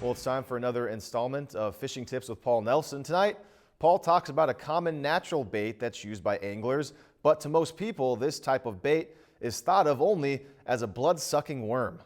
Well, it's time for another installment of Fishing Tips with Paul Nelson. Tonight, Paul talks about a common natural bait that's used by anglers, but to most people, this type of bait is thought of only as a blood-sucking worm.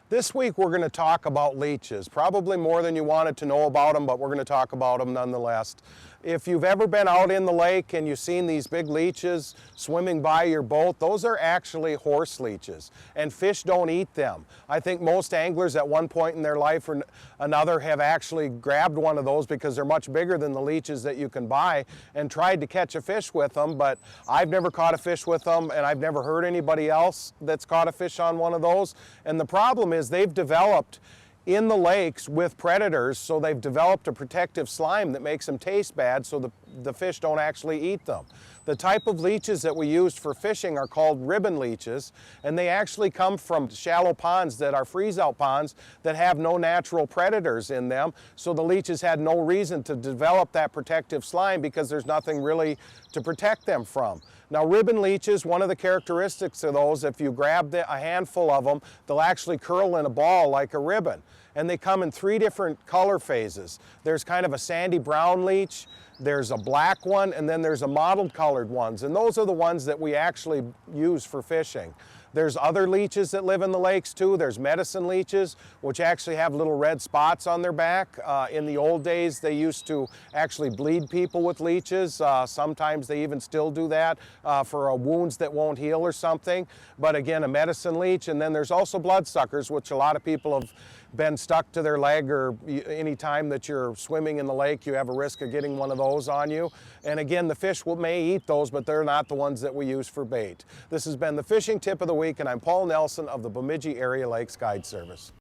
This week we're going to talk about leeches, probably more than you wanted to know about them, but we're going to talk about them nonetheless. If you've ever been out in the lake and you've seen these big leeches swimming by your boat, those are actually horse leeches, and fish don't eat them. I think most anglers at one point in their life or another have actually grabbed one of those because they're much bigger than the leeches that you can buy and tried to catch a fish with them, but I've never caught a fish with them, and I've never heard anybody else that's caught a fish on one of those. And the problem is they've developed in the lakes with predators, so they've developed a protective slime that makes them taste bad, so the fish don't actually eat them. The type of leeches that we use for fishing are called ribbon leeches, and they actually come from shallow ponds that are freeze-out ponds that have no natural predators in them, so the leeches had no reason to develop that protective slime because there's nothing really to protect them from. Now, ribbon leeches, one of the characteristics of those, if you grab a handful of them, they'll actually curl in a ball like a ribbon. And they come in 3 different color phases. There's kind of a sandy brown leech, there's a black one, and then there's a mottled colored ones. And those are the ones that we actually use for fishing. There's other leeches that live in the lakes too. There's medicine leeches, which actually have little red spots on their back. In the old days, they used to actually bleed people with leeches. Sometimes they even still do that for wounds that won't heal or something. But again, a medicine leech. And then there's also bloodsuckers, which a lot of people have been stuck to their leg, or any time that you're swimming in the lake, you have a risk of getting one of those on you. And again, the fish may eat those, but they're not the ones that we use for bait. This has been the Fishing Tip of the Week, and I'm Paul Nelson of the Bemidji Area Lakes Guide Service.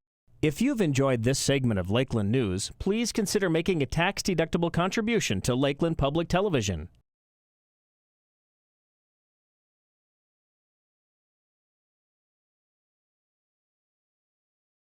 If you've enjoyed this segment of Lakeland News, please consider making a tax-deductible contribution to Lakeland Public Television.